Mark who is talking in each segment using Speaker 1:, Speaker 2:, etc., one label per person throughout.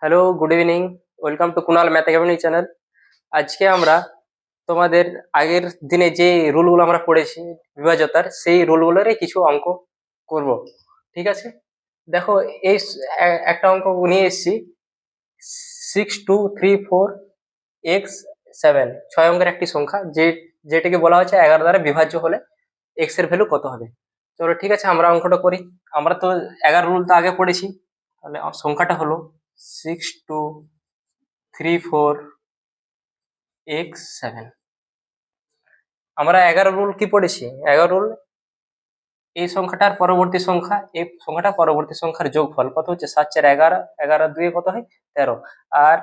Speaker 1: Hello, good evening. Welcome to Kunal math academy channel. আজকে আমরা তোমাদের আগের দিনে যে রুলগুলো আমরা পড়েছি বিভাজ্যতার, সেই রুলগুলোরই কিছু অঙ্ক করব। ঠিক আছে, দেখো এই একটা অঙ্ক নিয়ে এসেছি। 6234x7, 6 অঙ্কের একটি সংখ্যা যেটিকে বলা হচ্ছে 11 দ্বারা বিভাজ্য হলে এক্স এর ভ্যালু কত হবে। চলো ঠিক আছে, আমরা অঙ্কটা করি। আমরা তো 11 রুল তো আগে পড়েছি। তাহলে সংখ্যাটা হলো 6234x7। আমরা 11 রুল কি পড়েছি? 11 রুল এই সংখ্যাটার পরবর্তী সংখ্যা, এই সংখ্যাটা পরবর্তী সংখ্যার যোগফল কত হচ্ছে 7 4 11, 11 2 কত হয় 13। আর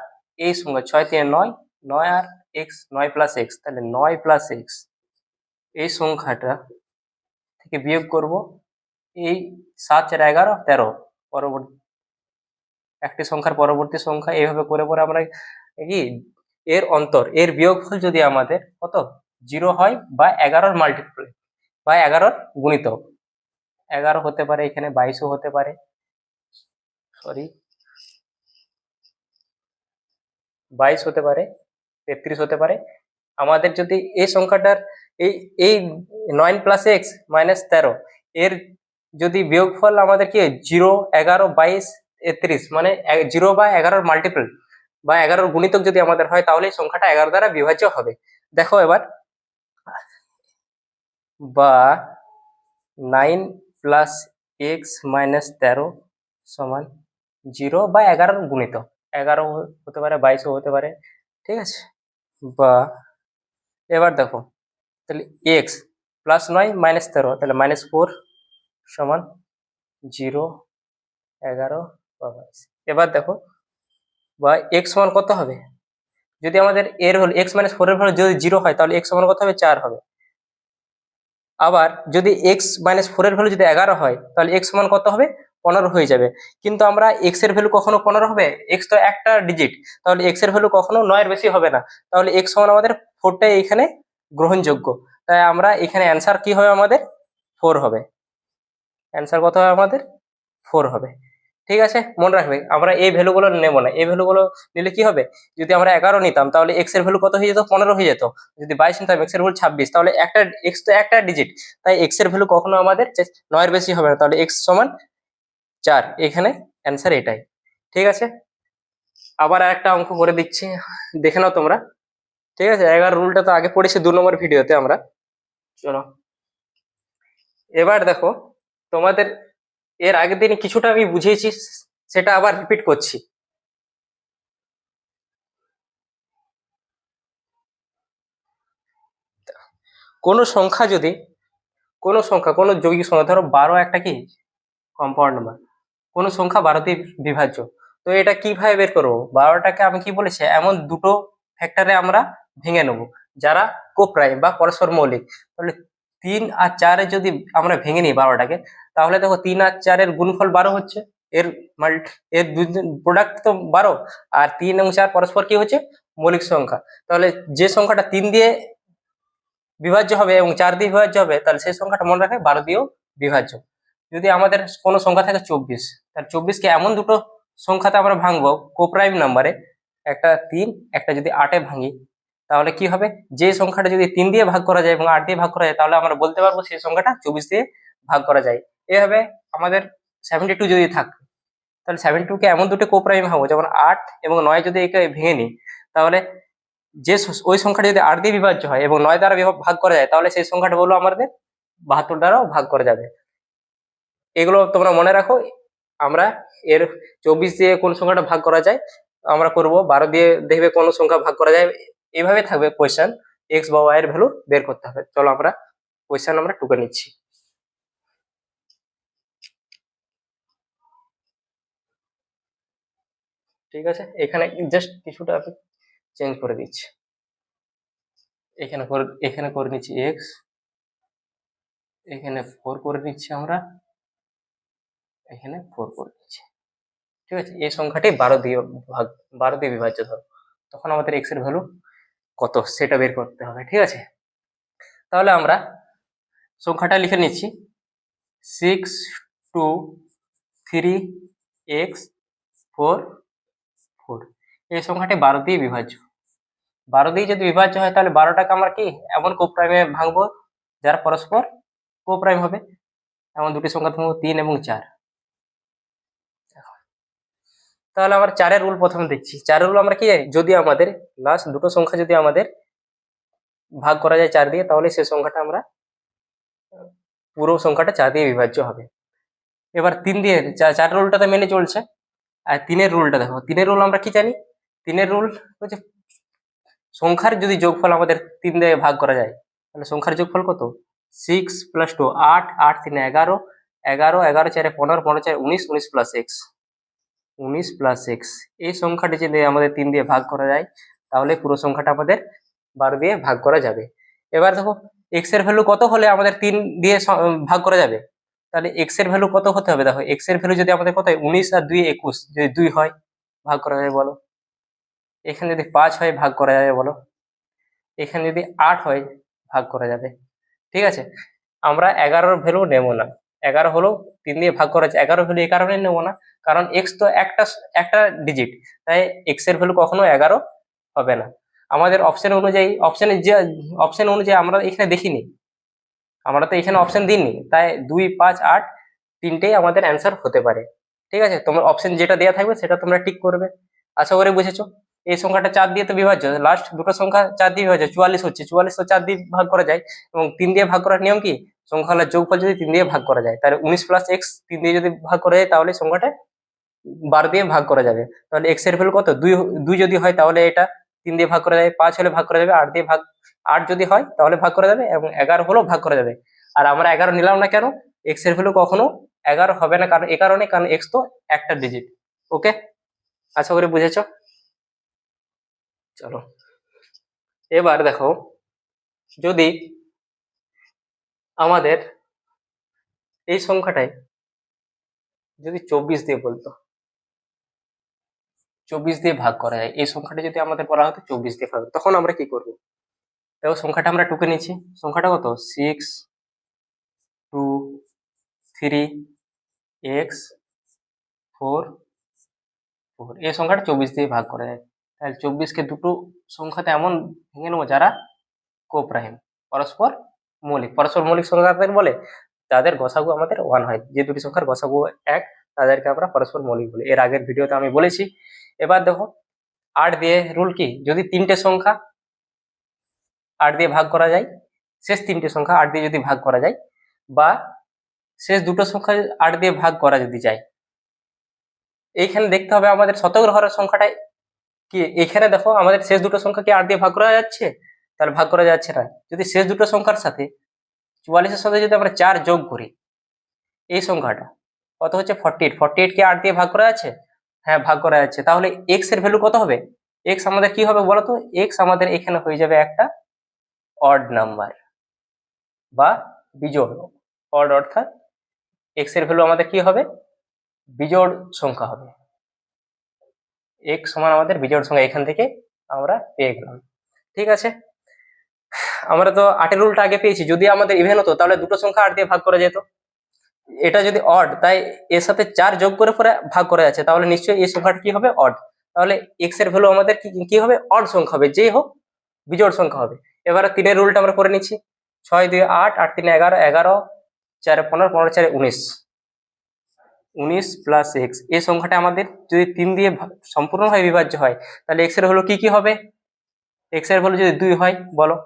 Speaker 1: এই সংখ্যা 6 3 9, 9 আর x, 9 প্লাস এক্স, তাহলে 9 প্লাস এক্স এই সংখ্যাটা থেকে বিয়োগ করব এই 7 4 11 13 পরবর্তী একটি সংখ্যার পরবর্তী সংখ্যা, এইভাবে করে পরে আমরা কি এর অন্তর, এর বিয়োগফল যদি আমাদের কত 0 হয় বা 11-র মাল্টিপ্লাই বা 11-র গুণিতক, 11 হতে পারে, এখানে 22ও হতে পারে, সরি 22 হতে পারে, 33 হতে পারে। আমাদের যদি এই সংখ্যাটার এই এই 9 প্লাস এক্স মাইনাস 13 এর যদি বিয়োগফল আমাদের কি 0 11 22 33 মানে 0 বা 11-র মাল্টিপল বা 11-র গুণিতক যদি আমাদের হয়, তাহলে এই সংখ্যাটা 11 দ্বারা বিভাজ্য হবে। দেখো এবার, বা 9 প্লাস এক্স মাইনাস 13 সমান 0 বা 11-র গুণিতক, 11 হতে পারে, 22ও হতে পারে। ঠিক আছে, বা এবার দেখো, তাহলে এক্স প্লাস 9 মাইনাস 13, তাহলে -4 সমান 0 11 বা 22। এবার দেখো, বা এক্স সমান কত হবে, যদি আমাদের এর হল এক্স মাইনাস 4 এর ভ্যালু যদি 0 হয়, তাহলে এক্স সমান কত হবে 4 হবে। আবার যদি এক্স মাইনাস 4 এর ভ্যালু যদি 11 হয়, তাহলে এক্স সমান কত হবে 15 হয়ে যাবে। কিন্তু আমরা এক্স এর ভ্যালু কখনো 15 হবে, এক্স তো একটা ডিজিট, তাহলে এক্স এর ভ্যালু কখনো 9 এর বেশি হবে না। তাহলে এক্স সমান আমাদের 4টাই এখানে গ্রহণযোগ্য। তাই আমরা এখানে অ্যান্সার কি হবে, আমাদের 4 হবে। অ্যান্সার কত হবে আমাদের 4 হবে। ঠিক আছে, মনে রাখবে আমরা এই ভ্যালুগুলো নেব না। এই ভ্যালুগুলো নিলে কি হবে, যদি আমরা 11 নিতাম তাহলে এক্স এর ভ্যালু কত হয়ে যেত 15 হয়ে যেত। যদি 22 নিতাম এক্স এর ভ্যালু 26, তাহলে একটা এক্স তো একটা ডিজিট, তাই এক্স এর ভ্যালু কখনো আমাদের 9 এর বেশি হবে না। তাহলে এক্স সমান 4, এখানে অ্যান্সার এটাই। ঠিক আছে, আবার একটা অঙ্ক করে দিচ্ছি, দেখে নাও তোমরা। ঠিক আছে, 11 রুলটা তো আগে পড়েছি 2 নম্বর ভিডিওতে আমরা। চলো এবার দেখো, তোমাদের এর আগের দিন কিছুটা আমি বুঝিয়েছি, সেটা আবার রিপিট করছি। কোনো সংখ্যা যদি, কোনো সংখ্যা, কোনো যৌগিক সংখ্যা, ধরো 12 একটা কি কম্পাউন্ড নাম্বার, কোনো সংখ্যা 12 দিয়ে বিভাজ্য। তো এটা কিভাবে বের করবো, 12টাকে আমি কি বলেছি, এমন দুটো ফ্যাক্টরে আমরা ভেঙে নেব যারা কোপ্রাইম বা পরস্পর মৌলিক। তাহলে 3 আর 4 যদি আমরা ভেঙে নিই 12টাকে, তাহলে দেখো 3 আর 4-এর গুণফল 12 হচ্ছে, এর এর দুই প্রোডাক্ট তো 12। আর 3 এবং 4 পরস্পর কি হচ্ছে, মৌলিক সংখ্যা। তাহলে যে সংখ্যাটা 3 দিয়ে বিভাজ্য হবে এবং 4 দিয়ে বিভাজ্য হবে, তাহলে সেই সংখ্যাটা মনে রাখে 12 দিয়েও বিভাজ্য। যদি আমাদের কোনো সংখ্যা থাকে 24, তাহলে 24কে এমন দুটো সংখ্যাতে আমরা ভাঙবো কোপ্রাইম নাম্বারে, একটা 3, একটা যদি 8-এ ভাঙি, তাহলে কি হবে, যে সংখ্যাটা যদি 3 দিয়ে ভাগ করা যায় এবং 8 দিয়ে ভাগ করা যায়, তাহলে আমরা বলতে পারবো সেই সংখ্যাটা 24 দিয়ে ভাগ করা যায়। এভাবে আমাদের 72 যদি থাকে, তাহলে 72কে এমন দুটো কোপ্রাইম ভাঙবো, যেমন 8 এবং 9 যদি একে ভেঙে নিই, তাহলে যে ওই সংখ্যাটা যদি 8 দিয়ে বিভাজ্য হয় এবং 9 দ্বারা ভাগ করা যায়, তাহলে সেই সংখ্যাটা বলবো আমাদের 72 দ্বারাও ভাগ করা যাবে। এগুলো তোমরা মনে রাখো। আমরা এর 24 দিয়ে কোন সংখ্যাটা ভাগ করা যায় আমরা করব, 12 দিয়ে দেখবে কোন সংখ্যা ভাগ করা যায়, এইভাবে থাকবে কোয়েশ্চেন। এক্স বা ওয়াই এর ভ্যালু বের করতে হবে। চলো আমরা কোয়েশ্চেন আমরা টুকে নিচ্ছি। ঠিক আছে, এখানে জাস্ট কিছুটা আমি চেঞ্জ করে দিচ্ছি। এখানে করে নিচ্ছি এক্স, এখানে 4 করে নিচ্ছি আমরা, এখানে 4 করে নিচ্ছি। ঠিক আছে, এই সংখ্যাটি 12 দিয়ে বিভাজ্য ধরো, তখন আমাদের এক্স এর ভ্যালু কত সেটা বের করতে হবে। ঠিক আছে, তাহলে আমরা সংখ্যাটা লিখে নিচ্ছি, 6 2 3 x 4 4। এই সংখ্যাটি 12 দিয়ে বিভাজ্য। 12 দিয়ে যদি বিভাজ্য হয় তাহলে 12টাকে আমরা কি এমন কোপ্রাইমে ভাঙবো যারা পরস্পর কোপ্রাইম হবে। এমন দুটি সংখ্যা ধরবো 3 এবং 4। তাহলে আমরা 4-এর রুল প্রথমে দেখছি। 4-এর রুল আমরা কি জানি, যদি আমাদের লাস্ট দুটো সংখ্যা যদি আমাদের ভাগ করা যায় 4 দিয়ে, তাহলে সেই সংখ্যাটা আমরা পুরো সংখ্যাটা 4 দিয়ে বিভাজ্য হবে। এবার 3 দিয়ে 4 রুলটাতে মেনে চলছে। আর 3-এর রুলটা দেখো, 3-এর রুল আমরা কি জানি, 3-এর রুল হচ্ছে সংখ্যার যদি যোগফল আমাদের 3 দিয়ে ভাগ করা যায় তাহলে সংখ্যার যোগফল কত, 6 + 2 8, 8 3 11, 11 11 4 15, 15 4 19, 19 + x, 19 + x। এই সংখ্যাটি যদি আমাদের 3 দিয়ে ভাগ করা যায় তাহলে পুরো সংখ্যাটা আমাদের 12 দিয়ে ভাগ করা যাবে। এবার দেখো x এর ভ্যালু কত হলে আমাদের 3 দিয়ে ভাগ করা যাবে, তাহলে x এর ভ্যালু কত হতে হবে, দেখো x এর ভ্যালু যদি আমাদের কত হয়, 19 আর 2 21, যদি 2 হয় ভাগ করা যায় বলো। এখানে যদি 5 হয় ভাগ করা যাবে বলো। এখানে যদি 8 হয় ভাগ করা যাবে। ঠিক আছে, আমরা 11-র ভ্যালু নেব না। 11 হলো 3 দিয়ে ভাগ করা যায়, 11 ভ্যালু এই কারণে নেব না কারণ x তো একটা ডিজিট, তাই x এর ভ্যালু কখনো 11 হবে না। আমাদের অপশন অনুযায়ী আমরা এখানে দেখিনি, আমরা তো এখানে অপশন দিইনি, তাই 2 5 8 তিনটেই আমাদের অ্যান্সার হতে পারে। ঠিক আছে, তোমার অপশন যেটা দেওয়া থাকবে সেটা তোমরা টিক করবে। আশা করি বুঝেছো। এই সংখ্যাটা 4 দিয়ে তো বিভাজ্য, লাস্ট দুটো সংখ্যা 4 দিয়ে বিভাজ্য, 44 হচ্ছে, 44 তো 4 দিয়ে ভাগ করা যায়, এবং 3 দিয়ে ভাগ করার নিয়ম কি, সংখ্যাগুলোর যোগফল যদি 3 দিয়ে ভাগ করা যায়, তাহলে 19 + x 3 দিয়ে যদি ভাগ করা যায় তাহলে সংখ্যাটা 12 দিয়ে ভাগ করা যাবে। তাহলে x এর ভ্যালু কত, 2 যদি হয় তাহলে এটা 3 দিয়ে ভাগ করা যাবে, 5 হলে ভাগ করা যাবে, 8 দিয়ে 8 যদি হয় তাহলে ভাগ করা যাবে, এবং 11 হলেও ভাগ করা যাবে। আর আমরা 11 নিলাম না কেন, x এর ভ্যালু কখনো 11 হবে না, কারণ এই কারণে, কারণ x তো একটা ডিজিট। ওকে, আশা করি বুঝেছো। চলো এবার দেখো, যদি আমাদের এই সংখ্যাটাই যদি 24 দিয়ে বলতো, 24 দিয়ে ভাগ করা যায়, এই সংখ্যাটা যদি আমাদের বলা হতো 24 দিয়ে ভাগ, তখন আমরা কি করবো, দেখো সংখ্যাটা আমরা টুকে নিচ্ছি। সংখ্যাটা কত, 6 2 3 x 4 4, এই সংখ্যাটা 24 দিয়ে ভাগ করা যায়। তাহলে 24কে দুটো সংখ্যাতে এমন ভেঙে নেবো যারা কোপ্রাইম, পরস্পর মৌলিক সংখ্যা কাদের বলে, যাদের গসাগু আমাদের 1 হয়, যে দুটি সংখ্যার গসাগু 1 তাদেরকে আমরা পরস্পর মৌলিক বলি, এর আগের ভিডিওতে আমি বলেছি। এবার দেখো 8 দিয়ে রুল কি, যদি তিনটে সংখ্যা 8 দিয়ে ভাগ করা যায়, শেষ তিনটে সংখ্যা 8 দিয়ে যদি ভাগ করা যায়, বা শেষ দুটো সংখ্যা 8 দিয়ে ভাগ করা যদি যায়, এইখানে দেখতে হবে আমাদের শতক ঘরের সংখ্যাটাই কি, এখানে দেখো আমাদের শেষ দুটো সংখ্যা কি 8 দিয়ে ভাগ করা যাচ্ছে, তাহলে ভাগ করা যাচ্ছে না। যদি শেষ দুটো সংখ্যার সাথে 44-এর সাথে যদি আমরা 4 যোগ করি, এই সংখ্যাটা কত হচ্ছে 48, 48 কে 8 দিয়ে ভাগ করা যাচ্ছে, হ্যাঁ ভাগ করা যাচ্ছে। তাহলে x এর ভ্যালু কত হবে, x আমাদের কি হবে বলতো, x আমাদের এখানে হয়ে যাবে একটা অড নাম্বার বা বিজোড়। অড অর্থাৎ x এর ভ্যালু আমাদের কি হবে, বিজোড় সংখ্যা হবে। x সমান আমাদের বিজোড় সংখ্যা, এখান থেকে আমরা পেয়ে গেলাম। ঠিক আছে, আমরা তো 8-এর রুলটা আগে পেয়েছি, যদি আমাদের ইভেন হতো তাহলে দুটো সংখ্যা 8 দিয়ে ভাগ করা যেত। এটা যদি অড, তাই এর সাথে 4 যোগ করে পরে ভাগ করা যাচ্ছে, তাহলে নিশ্চয়ই এই সংখ্যাটা কি হবে, অড। তাহলে x এর ভ্যালু আমাদের কি হবে, অড সংখ্যা হবে, যেই হোক বিজোড় সংখ্যা হবে। এবারে 3-এর রুলটা আমরা করে নিচ্ছি, 6 2 8, 8 3 11, 11 4 15, 15 4 19, 19 + x। এই সংখ্যাটা আমাদের যদি 3 দিয়ে সম্পূর্ণভাবে বিভাজ্য হয়, তাহলে x এর ভ্যালু কি হবে, x এর ভ্যালু যদি 2 হয় বলো,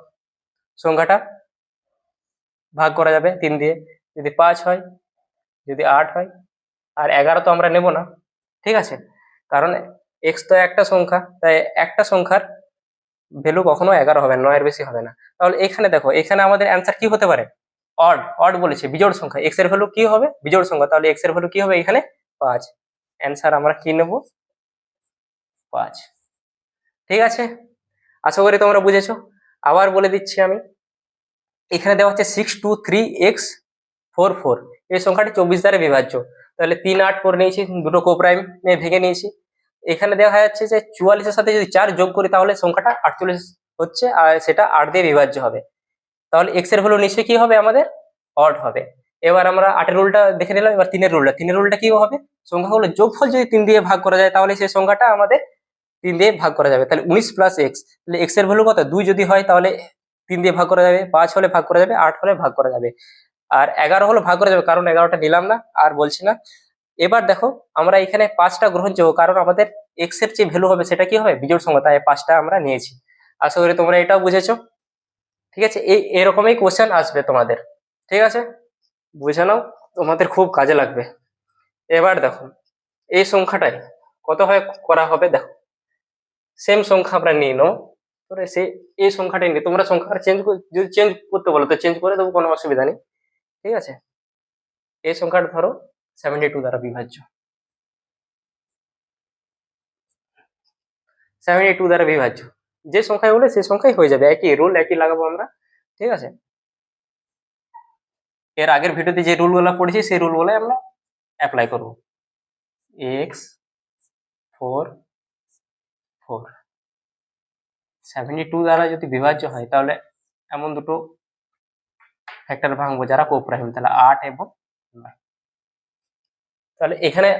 Speaker 1: সংখ্যাটা ভাগ করা যাবে 3 দিয়ে, যদি 5 হয়, যদি 8 হয়, আর 11 তো আমরা নেব না। ঠিক আছে, কারণ x তো একটা সংখ্যা, তাই একটা সংখ্যার ভ্যালু কখনো 11 হবে না, 9-এর বেশি হবে না। তাহলে এখানে দেখো, এখানে আমাদের অ্যান্সার কি হতে পারে, অড বলেছে, বিজোড় সংখ্যা, x এর ভ্যালু কি হবে, বিজোড় সংখ্যা, তাহলে x এর ভ্যালু কি হবে এখানে 5। অ্যান্সার আমরা কি নেব, 5। ঠিক আছে, আশা করি তোমরা বুঝেছো। আবার বলে দিচ্ছি আমি, এখানে দেওয়া হচ্ছে 6 2 3 x 4 4, এই সংখ্যাটি 24 দ্বারা বিভাজ্য, তাহলে 3 8 করে নিয়েছি, দুটো কোপ্রাইমে ভেঙে নিয়েছি। এখানে দেখা যাচ্ছে যে 44-এর সাথে যদি 4 যোগ করি তাহলে সংখ্যাটা 48 হচ্ছে, আর সেটা 8 দিয়ে বিভাজ্য হবে, তাহলে x এর ভ্যালু নিশ্চয়ই কি হবে আমাদের, অড হবে। এবার আমরা 8-এর রুলটা দেখে নিলাম, এবার 3-এর রুলটা কি হবে, সংখ্যাগুলো যোগফল যদি 3 দিয়ে ভাগ করা যায় তাহলে সেই সংখ্যাটা আমাদের 3 দিয়ে ভাগ করা যাবে, তাহলে 19 প্লাস এক্স, তাহলে এক্স এর ভ্যালু কত 2 যদি হয় তাহলে 3 দিয়ে ভাগ করা যাবে, 5 হলে ভাগ করা যাবে, 8 হলে ভাগ করা যাবে, আর 11 হলে ভাগ করা যাবে, কারণ 11টা নিলাম না আর বলছি না। এবার দেখো আমরা এখানে 5টা গ্রহণযোগ্য, কারণ আমাদের এক্স এর যে ভ্যালু হবে সেটা কি হবে বিজোড় সংখ্যা, তাই 5টা আমরা নিয়েছি। আশা করি তোমরা এটাও বুঝেছো। ঠিক আছে, এরকমই কোশ্চেন আসবে তোমাদের। ঠিক আছে, বুঝে নাও, তোমাদের খুব কাজে লাগবে। এবার দেখো এই সংখ্যাটাই কত হয় করা হবে, দেখো সেম সংখ্যা আমরা নিয়ে নাও, ধরে সে এই সংখ্যাটাই নিয়ে তোমরা সংখ্যাটা যদি চেঞ্জ করতে বলো তো চেঞ্জ করে দেবো, কোনো অসুবিধা নেই। ঠিক আছে, এই সংখ্যাটা ধরো 72 দ্বারা বিভাজ্য, 72 দ্বারা বিভাজ্য, যে সংখ্যায় বলে সেই সংখ্যাই হয়ে যাবে, একই রুল একই লাগাবো আমরা। ঠিক আছে, এর আগের ভিডিওতে যে রুলগুলো পড়েছি সেই রুলগুলো আমরা অ্যাপ্লাই করব। এক্স 4 4 72 দ্বারা যদি বিভাজ্য হয় তাহলে এমন দুটো ফ্যাক্টর ভাঙবো যারা কোপ্রাইম, তাহলে 8 এবং 9। তাহলে এখানে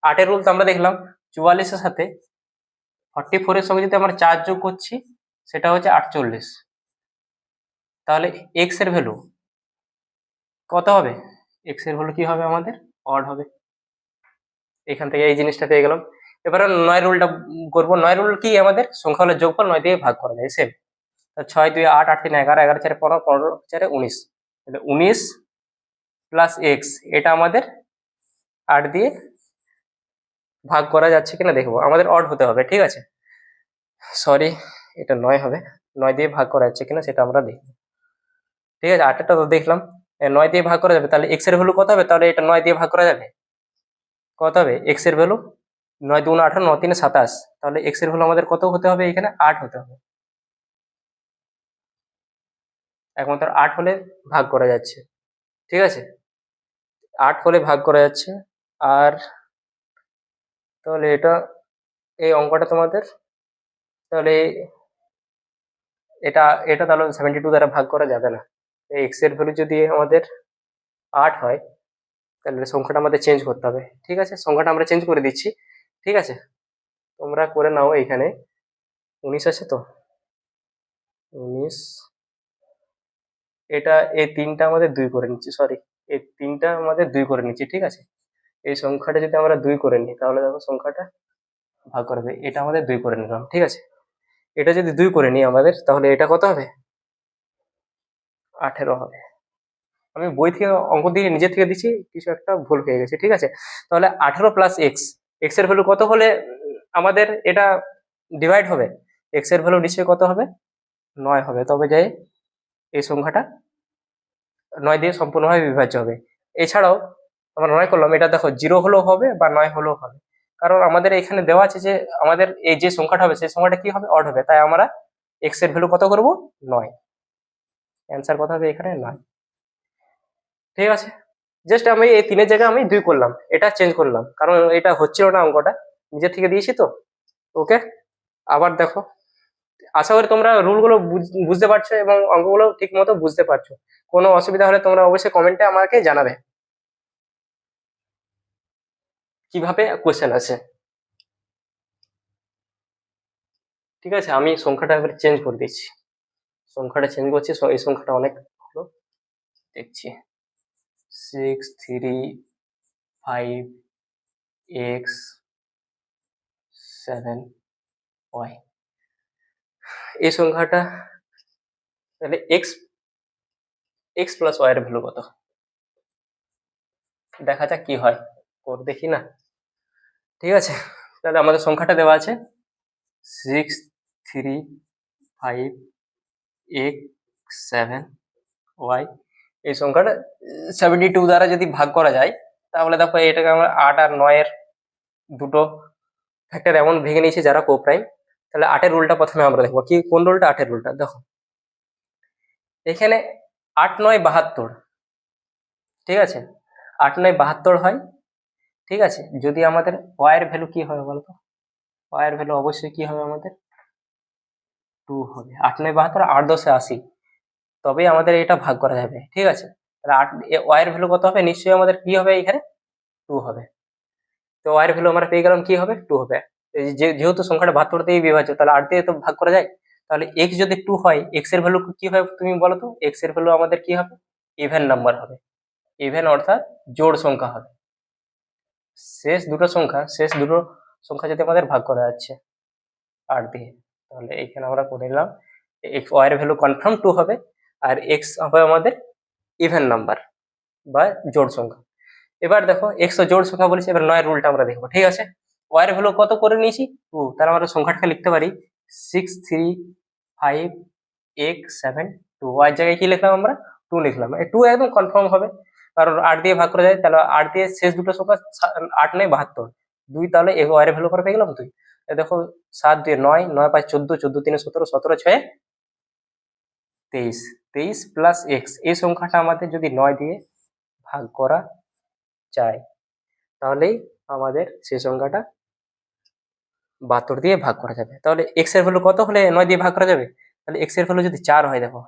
Speaker 1: 8 এর রুল তো আমরা দেখলাম, 44 এর সাথে 44 এর সঙ্গে যদি আমরা 4 যোগ করছি সেটা হচ্ছে 48, তাহলে এক্স এর ভ্যালু কত হবে, এক্স এর ভ্যালু কি হবে আমাদের অড হবে, এখান থেকে এই জিনিসটা পেয়ে গেলাম। এবারে 9 রুলটা করবো। 9 রুল কি আমাদের সংখ্যা হলে যোগফল 9 দিয়ে ভাগ করা যায়, সেম। 6 2 8 8 3 11 11 4 15 15 4 19, তাহলে 19 প্লাস এক্স, এটা আমাদের 8 দিয়ে ভাগ করা যাচ্ছে কিনা দেখবো, আমাদের অড হতে হবে। ঠিক আছে, সরি এটা 9 হবে, 9 দিয়ে ভাগ করা যাচ্ছে কিনা সেটা আমরা দেখবো। ঠিক আছে, 8টা তো দেখলাম, 9 দিয়ে ভাগ করা যাবে, তাহলে এক্স এর ভ্যালু কত হবে, তাহলে এটা 9 দিয়ে ভাগ করা যাবে, কত হবে এক্স এর ভ্যালু 9 2 18 9 3 27, তাহলে এক্স এর ভ্যালু আমাদের কত হতে হবে, এখানে 8 হতে হবে, একমাত্র 8 হলে ভাগ করা যাচ্ছে। ঠিক আছে, 8 হলে ভাগ করা যাচ্ছে। আর তাহলে এটা এই অঙ্কটা তোমাদের, তাহলে এটা এটা তাহলে 72 দ্বারা ভাগ করা যাবে না, এক্স এর ভ্যালু যদি আমাদের 8 হয় তাহলে সংখ্যাটা আমাদের চেঞ্জ করতে হবে। ঠিক আছে, সংখ্যাটা আমরা চেঞ্জ করে দিচ্ছি। ঠিক আছে, তোমরা করে নাও, এখানে 19 আছে তো 19, এটা এই 3টা আমাদের 2 করে নিচ্ছি, সরি এই 3টা আমাদের 2 করে নিচ্ছি। ঠিক আছে, এই সংখ্যাটা যদি আমরা 2 করে নিই তাহলে দেখো সংখ্যাটা ভাগ করে দেয়, এটা আমাদের 2 করে নিলাম। ঠিক আছে, এটা যদি 2 করে নিই আমাদের, তাহলে এটা কত হবে 18 হবে। আমি বই থেকে অঙ্ক দিয়ে নিজে থেকে দিচ্ছি, কিছু একটা ভুল হয়ে গেছে। ঠিক আছে, তাহলে 18 প্লাস এক্স, এক্স এর ভ্যালু কত হলে আমাদের এটা ডিভাইড হবে, এক্স এর ভ্যালু নিশ্চয়ই কত হবে 9 হবে, তবে যাই এই সংখ্যাটা 9 দিয়ে সম্পূর্ণভাবে বিভাজ্য হবে। এছাড়াও আমরা 9 করলাম, এটা দেখো 0 হলেও হবে বা 9 হলেও হবে, কারণ আমাদের এখানে দেওয়া আছে যে আমাদের এই যে সংখ্যাটা হবে সেই সংখ্যাটা কি হবে অড হবে, তাই আমরা এক্স এর ভ্যালু কত করব 9, অ্যান্সার কত হবে এখানে 9। ঠিক আছে, জাস্ট আমি এই 3-এর জায়গায় আমি 2 করলাম, এটা চেঞ্জ করলাম কারণ এটা হচ্ছিল না, অঙ্কটা নিজে থেকে দিয়েছি তো। ওকে, আবার দেখো, আশা করি তোমরা রুলগুলো বুঝতে পারছো এবং অঙ্কগুলো ঠিক মতো বুঝতে পারছো। কোনো অসুবিধা হলে তোমরা অবশ্যই কমেন্টে আমাকে জানাবে কিভাবে কোশ্চেন আছে। ঠিক আছে, আমি সংখ্যাটা এবার চেঞ্জ করে দিচ্ছি, সংখ্যাটা চেঞ্জ করছি, এই সংখ্যাটা অনেক ভালো দেখছি, 6 3 5 x 7 y, এই সংখ্যাটা তাহলে এক্স প্লাস ওয়াই এর ভ্যালু কত, দেখা যাক কি হয়, করে দেখি না। ঠিক আছে, তাহলে আমাদের সংখ্যাটা দেওয়া আছে 6 3 5 x 7 y, এই সংখ্যাটা 72 দ্বারা যদি ভাগ করা যায় তাহলে দেখো এটাকে আমরা 8 আর 9 এর দুটো ফ্যাক্টর এমন ভেঙে নিয়েছি যারা কোপ্রাইম। তাহলে 8 এর রুলটা প্রথমে আমরা দেখবো, কি কোন রুলটা, 8 এর রুলটা দেখো, এখানে 8 9 72, ঠিক আছে 8 9 72 হয়। ঠিক আছে, যদি আমাদের y এর ভ্যালু কি হবে বলতো, y এর ভ্যালু অবশ্যই কি হবে আমাদের 2 হবে, 8 9 72 8 10 80, তবেই আমাদের এটা ভাগ করা যাবে। ঠিক আছে, তাহলে 8 y এর ভ্যালু কত হবে, নিশ্চয়ই আমাদের কি হবে এখানে 2 হবে, তো y এর ভ্যালু আমরা পেয়ে গেলাম কি হবে 2 হবে। যেহেতু সংখ্যাটা 72 দিয়ে বিভাজ্য, তাহলে 8 দিয়ে তো ভাগ করা যায়। তাহলে x যদি 2 হয়, x এর ভ্যালু কি হবে তুমি বলো তো? x এর ভ্যালু আমাদের কি হবে? ইভেন নাম্বার হবে। ইভেন অর্থাৎ জোড় সংখ্যা হবে। শেষ দুটো সংখ্যা যদি আমাদের ভাগ করা যাচ্ছে 8 দিয়ে, তাহলে এখানে আমরা করে নিলাম y এর ভ্যালু কনফার্ম 2 হবে, আর x হবে আমাদের ইভেন নাম্বার বা জোড় সংখ্যা। এবার দেখো x তো জোড় সংখ্যা বলেছে, এবার 9 রুলটা আমরা দেখবো। ঠিক আছে, y এর ভ্যালু কত করে নিয়েছি? 2, তাহলে আমরা সংখ্যাটাকে লিখতে পারি 635x7 2। y এর জায়গায় কি লিখলাম আমরা? 2 লিখলাম। 2 একদম কনফার্ম হবে, কারণ 8 দিয়ে ভাগ করা যায়। তাহলে 8 দিয়ে শেষ দুটো সংখ্যা 8 নয় 72, 2, তাহলে y এর ভ্যালু করে পেয়ে গেলাম 2। দেখো 7 2 9, 9 5 14, 14 3 17, 17 6 23, 23 প্লাস x, এই সংখ্যাটা আমাদের যদি 9 দিয়ে ভাগ করা যায়, তাহলেই আমাদের সেই সংখ্যাটা 72 দিয়ে ভাগ করা যাবে। তাহলে x এর ভ্যালু কত হলে 9 দিয়ে ভাগ করা যাবে? তাহলে x এর ভ্যালু যদি 4 হয়, দেখো,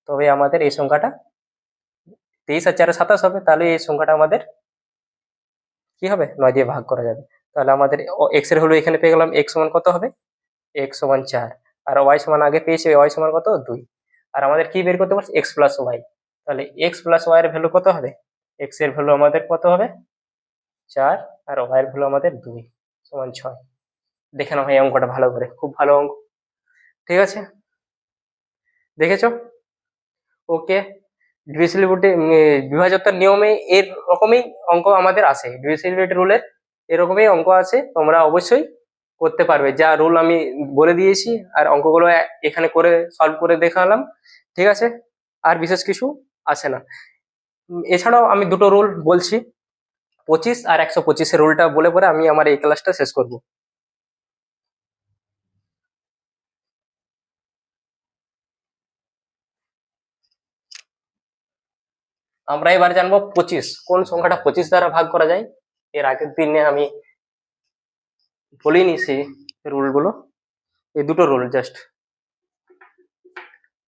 Speaker 1: তবে আমাদের এই সংখ্যাটা 23 আর 4 27 হবে। তাহলে এই সংখ্যাটা আমাদের কি হবে? 9 দিয়ে ভাগ করা যাবে। তাহলে আমাদের x এর ভ্যালু এখানে পেয়ে গেলাম। x সমান কত হবে? x সমান 4, আর y সমান আগে পেয়েছি, y সমান কত? 2। আর আমাদের কি বের করতে বলছে? x plus y. তাহলে x প্লাস ওয়াই এর ভ্যালু কত হবে? x এর ভ্যালু আমাদের কত হবে? 4, আর y এর ভ্যালু আমাদের 2 সমান 6। দেখে নাও ভাই অঙ্কটা ভালো করে, খুব ভালো অঙ্ক। ঠিক আছে, দেখেছো? ওকে, ডিভিজিবিলিটি বিভাজ্যতার নিয়মে এর রকমই অঙ্ক আমাদের আসে, ডিভিজিবিলিটি রুলের এরকমই অঙ্ক আছে। তোমরা অবশ্যই করতে পারবে, যা রুল আমি বলে দিয়েছি আর অঙ্কগুলো এখানে করে সলভ করে দেখালাম। ঠিক আছে, আর বিশেষ কিছু আসে না। এছাড়াও আমি দুটো রুল বলছি, 25 আর 125 রুলটা বলে পরে আমি আমার এই ক্লাসটা শেষ করব। আমরা এবার জানবো 25, কোন সংখ্যাটা 25 দ্বারা ভাগ করা যায়। এর আগের দিনে আমি বলিনি সেই রুলগুলো, এই দুটো রুল জাস্ট।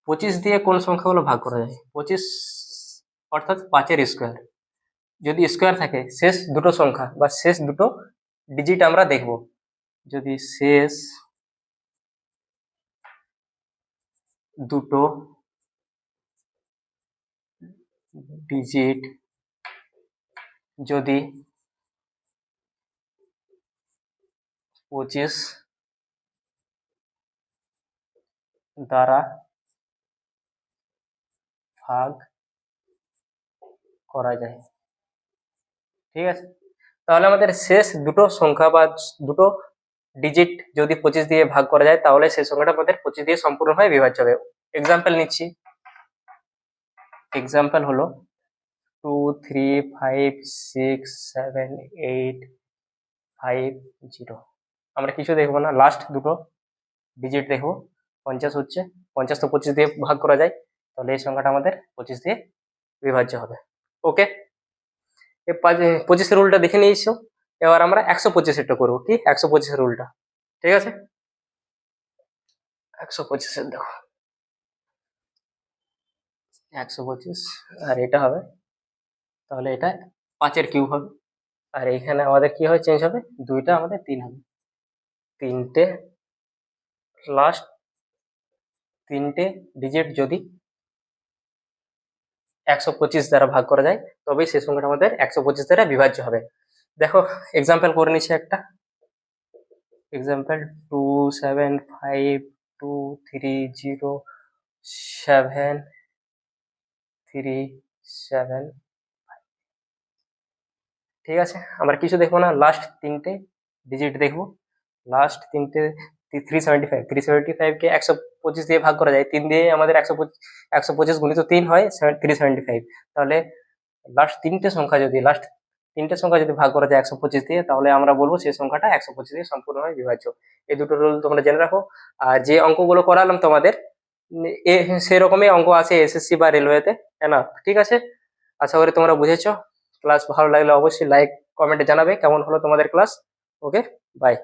Speaker 1: 25 দিয়ে কোন সংখ্যাগুলো ভাগ করা যায়? 25 অর্থাৎ 5 এর স্কোয়ার। যদি স্কোয়ার থাকে, শেষ দুটো সংখ্যা বা শেষ দুটো ডিজিট আমরা দেখব। যদি শেষ দুটো ডিজিট যদি 25 দ্বারা ভাগ করা যায়, ঠিক আছে, তাহলে আমাদের শেষ দুটো সংখ্যা বা দুটো ডিজিট যদি 25 দিয়ে ভাগ করা যায়, তাহলে সেই সংখ্যাটা আমাদের 25 দিয়ে সম্পূর্ণভাবে বিভাজ্য হবে। এক্সাম্পল নিচ্ছি, এক্সাম্পল হলো 2 3 5 6 7 8 5 0। আমরা কিছু দেখবো না, লাস্ট দুটো ডিজিট দেখবো। 50 হচ্ছে, 50 তো 25 দিয়ে ভাগ করা যায়, তাহলে এই সংখ্যাটা আমাদের 25 দিয়ে বিভাজ্য হবে। ওকে, এই 25 রুলটা দেখে নিয়েছো। এবার আমরা 125 করবো। কি 125 রুলটা? ঠিক আছে, 125 দেখো, 125 আর এটা হবে, তাহলে এটা 5 কিউব হবে। আর এখানে আমাদের কি হয়? চেঞ্জ হবে, 2টা আমাদের 3 হবে। তিনটে লাস্ট তিনটে ডিজিট যদি 125 দ্বারা ভাগ করা যায়, তবেই সেই সংখ্যাটা আমাদের 125 দ্বারা বিভাজ্য হবে। দেখো এক্সাম্পল করে নিচ্ছি একটা, এক্সাম্পল 2 7 5 2 3 0 7 3 7। ঠিক আছে, আমরা কিছু দেখবো না, লাস্ট তিনটে ডিজিট দেখবো। লাস্ট তিনটে 375 কে 125 দিয়ে ভাগ করা যায়, 3 দিয়ে আমাদের 125 গুণিত 3 হয় 375। তাহলে লাস্ট তিনটে সংখ্যা যদি ভাগ করা যায় 125 দিয়ে, তাহলে আমরা বলবো সেই সংখ্যাটা 125 দিয়ে সম্পূর্ণভাবে বিভাজ্য। এই দুটো রুল তোমরা জেনে রাখো। আর যে অঙ্কগুলো করালাম তোমাদের, সেরকমই অঙ্ক আছে এসএসসি বা রেলওয়েতে, না? ঠিক আছে, আশা করি তোমরা বুঝেছো। ক্লাস ভালো লাগলে অবশ্যই লাইক কমেন্টে জানাবে কেমন হলো তোমাদের ক্লাস। Okay, by.